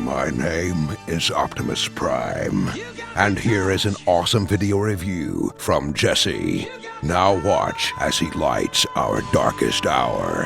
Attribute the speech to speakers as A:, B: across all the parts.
A: My name is Optimus Prime, and here is an awesome video review from Jesse. Now watch as he lights our darkest hour.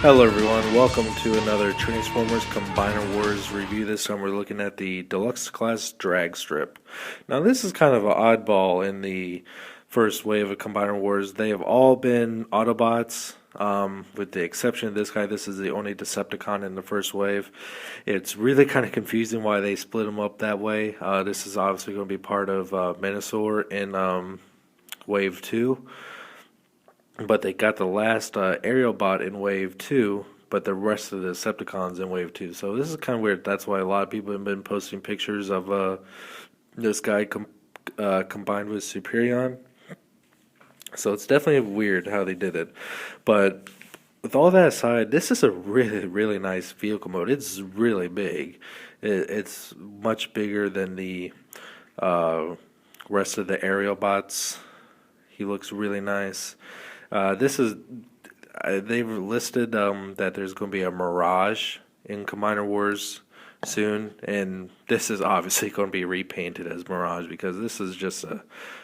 B: Hello everyone, welcome to another Transformers Combiner Wars review. This time we're looking at the Deluxe Class Drag Strip. Now this is kind of an oddball in the first wave of Combiner Wars. They have all been Autobots, with the exception of this guy. This is the only Decepticon in the first wave. It's really kind of confusing why they split them up that way. This is obviously going to be part of Menasor in Wave 2. But they got the last aerial bot in Wave 2, but the rest of the Decepticons in Wave 2. So this is kind of weird. That's why a lot of people have been posting pictures of this guy combined with Superion. So it's definitely weird how they did it. But with all that aside, this is a really, really nice vehicle mode. It's really big. It's much bigger than the rest of the aerial bots. He looks really nice. They've listed that there's going to be a Mirage in Combiner Wars soon, and this is obviously going to be repainted as Mirage because this is just a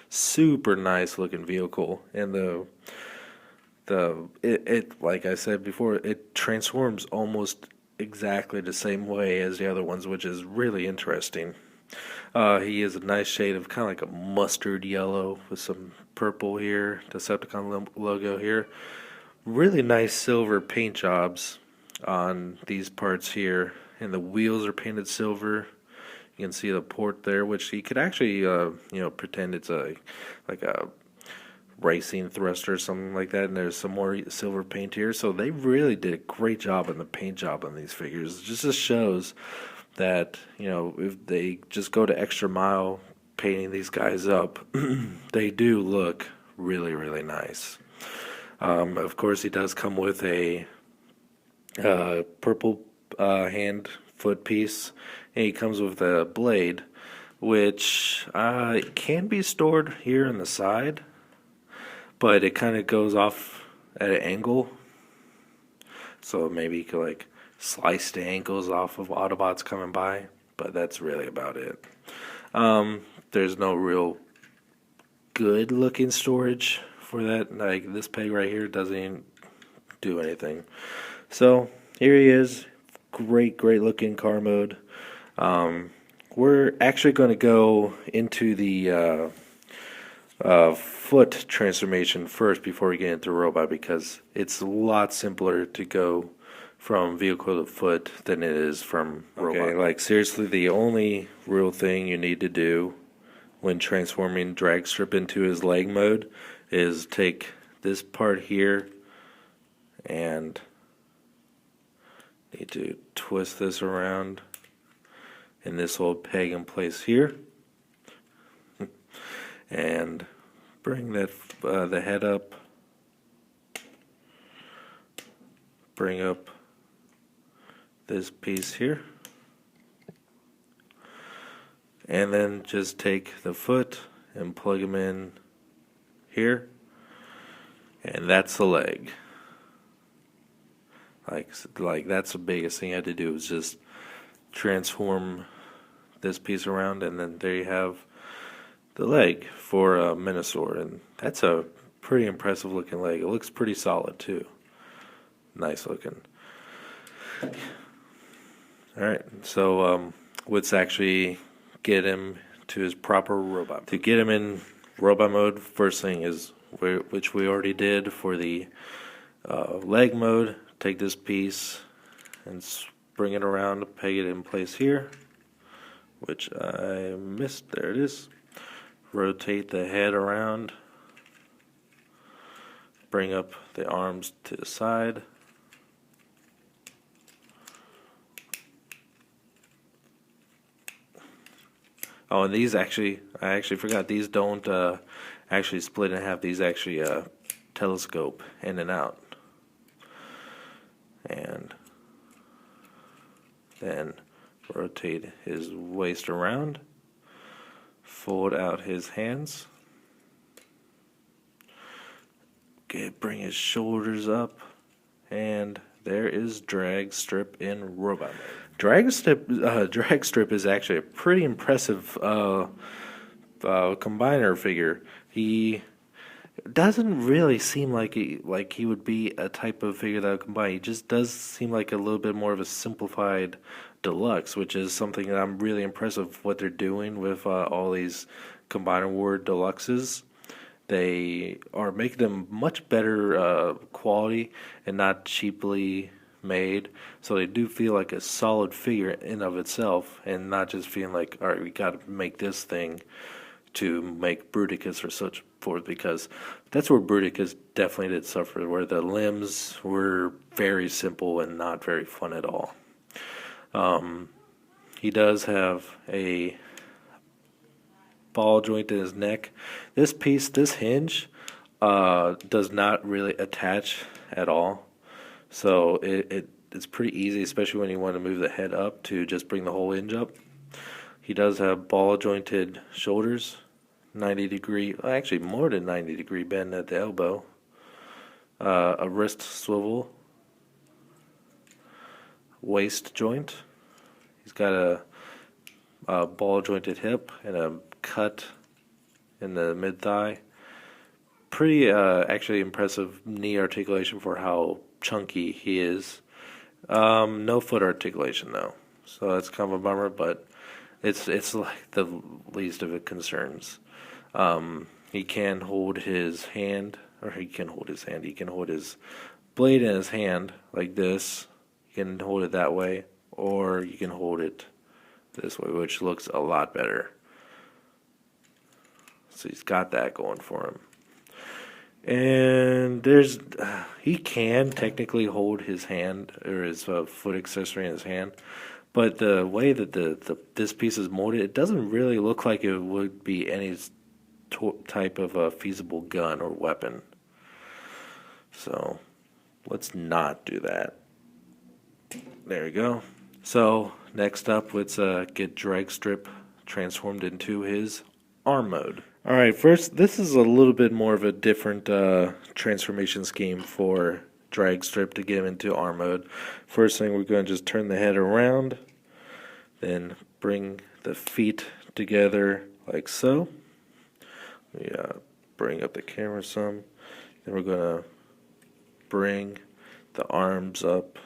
B: super nice looking vehicle, and it like I said before, it transforms almost exactly the same way as the other ones, which is really interesting. He is a nice shade of kind of like a mustard yellow with some purple here, Decepticon logo here. Really nice silver paint jobs on these parts here, and the wheels are painted silver. You can see the port there, which you could actually, pretend it's like a racing thruster or something like that. And there's some more silver paint here, so they really did a great job on the paint job on these figures. It just shows that, if they just go to extra mile painting these guys up, they do look really, really nice. Of course, he does come with a purple hand foot piece, and he comes with a blade, which can be stored here on the side, but it kind of goes off at an angle, so maybe you could slice the ankles off of Autobots coming by, but that's really about it. There's no real good looking storage for that. Like this peg right here doesn't do anything. So here he is, great looking car mode. We're actually going to go into the foot transformation first before we get into robot, because it's a lot simpler to go from vehicle to foot than it is from robot. Okay, seriously, the only real thing you need to do when transforming Dragstrip into his leg mode is take this part here and need to twist this around, and this will peg in place here, and bring that the head up, bring up this piece here, and then just take the foot and plug them in here, and that's the leg. Like that's the biggest thing I had to do, is just transform this piece around, and then there you have the leg for Menasor, and that's a pretty impressive looking leg. It looks pretty solid too. Nice looking. Alright, so let's actually get him to his proper robot. To get him in robot mode, first thing is, which we already did for the leg mode, take this piece and bring it around, peg it in place here, which I missed. There it is. Rotate the head around, bring up the arms to the side, oh, and these actually, I actually forgot, these don't actually split in half. These actually telescope in and out. And then rotate his waist around, fold out his hands, bring his shoulders up, and there is DRAGSTRIP in robot mode. DRAGSTRIP is actually a pretty impressive combiner figure. He doesn't really seem like he would be a type of figure that would combine. He just does seem like a little bit more of a simplified deluxe, which is something that I'm really impressed with what they're doing with all these Combiner War deluxes. They are making them much better quality and not cheaply made, so they do feel like a solid figure in of itself, and not just feeling like, all right, we got to make this thing to make Bruticus or such forth, because that's where Bruticus definitely did suffer, where the limbs were very simple and not very fun at all. He does have a ball joint in his neck. This piece, this hinge, does not really attach at all, so it's pretty easy, especially when you want to move the head up, to just bring the whole hinge up. He does have ball jointed shoulders, 90 degree, actually more than 90 degree bend at the elbow, a wrist swivel, waist joint. He's got a ball jointed hip and a cut in the mid thigh. Pretty actually impressive knee articulation for how chunky he is. No foot articulation though, so that's kind of a bummer, but it's like the least of it concerns. He can hold his hand, or he can hold his blade in his hand like this. You can hold it that way, or you can hold it this way, which looks a lot better. So he's got that going for him. And he can technically hold his hand, or his foot accessory in his hand, but the way that this piece is molded, it doesn't really look like it would be any type of a feasible gun or weapon. So let's not do that. There we go. So next up, let's get DRAGSTRIP transformed into his arm mode. Alright, first, this is a little bit more of a different transformation scheme for DRAGSTRIP to get him into arm mode. First thing, we're going to just turn the head around, then bring the feet together like so. We bring up the camera some. Then we're going to bring the arms up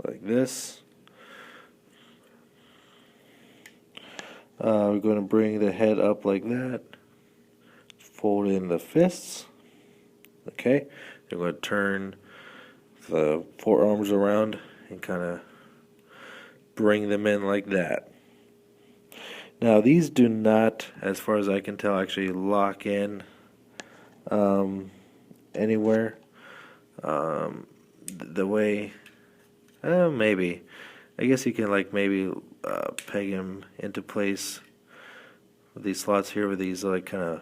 B: like this. We're going to bring the head up like that. Fold in the fists. Okay. Then we're going to turn the forearms around and kind of bring them in like that. Now these do not, as far as I can tell, actually lock in anywhere. The way, maybe, I guess you can like maybe peg him into place with these slots here, with these like kind of,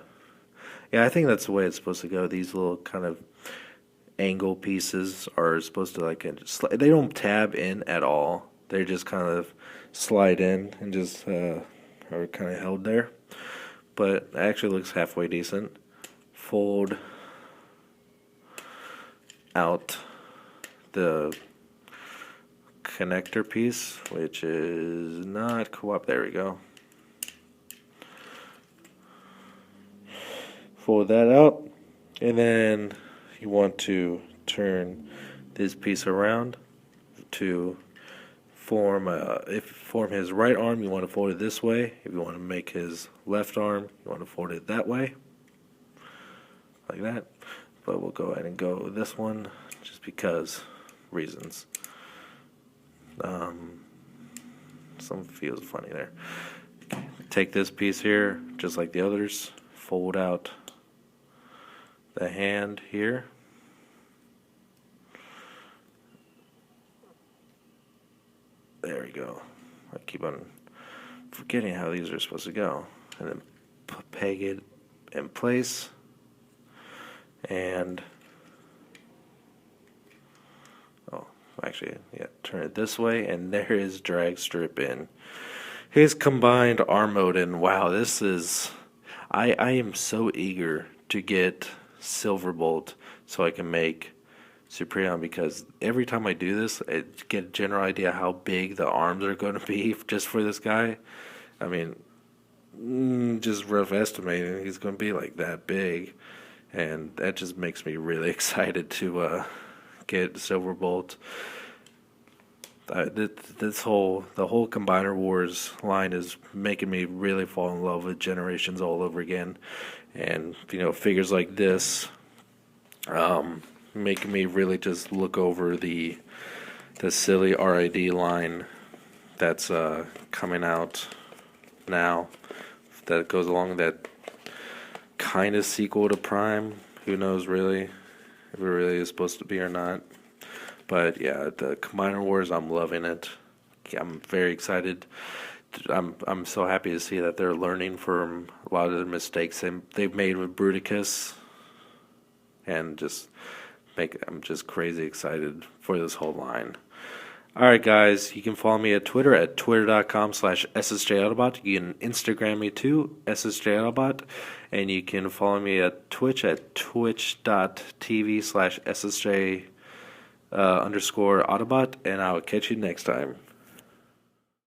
B: yeah, I think that's the way it's supposed to go. These little kind of angle pieces are supposed to like, they don't tab in at all. They just kind of slide in and just are kind of held there, but it actually looks halfway decent. Fold out the connector piece, which is not co-op. There we go. Fold that out, and then you want to turn this piece around to form his right arm. You want to fold it this way. If you want to make his left arm, you want to fold it that way, like that. But we'll go ahead and go with this one just because reasons. Some feels funny there. Okay. Take this piece here, just like the others, fold out the hand here. There we go. I keep on forgetting how these are supposed to go. And then peg it in place. And, oh, actually, yeah, turn it this way. And there is DRAGSTRIP in his combined arm mode. And wow, this is, I am so eager to get Silverbolt so I can make Suprion, because every time I do this, I get a general idea how big the arms are going to be just for this guy. I mean, just rough estimating, he's going to be like that big, and that just makes me really excited to get Silverbolt. The whole Combiner Wars line is making me really fall in love with Generations all over again, and figures like this making me really just look over the silly RID line that's coming out now, that goes along that kind of sequel to Prime. Who knows really if it really is supposed to be or not. But yeah, the Combiner Wars, I'm loving it. I'm very excited. I'm so happy to see that they're learning from a lot of the mistakes they've made with Bruticus, and I'm just crazy excited for this whole line. Alright guys, you can follow me at Twitter at twitter.com/SSJAutobot. You can Instagram me too, SSJAutobot. And you can follow me at Twitch at twitch.tv/SSJ_Autobot. And I'll catch you next time.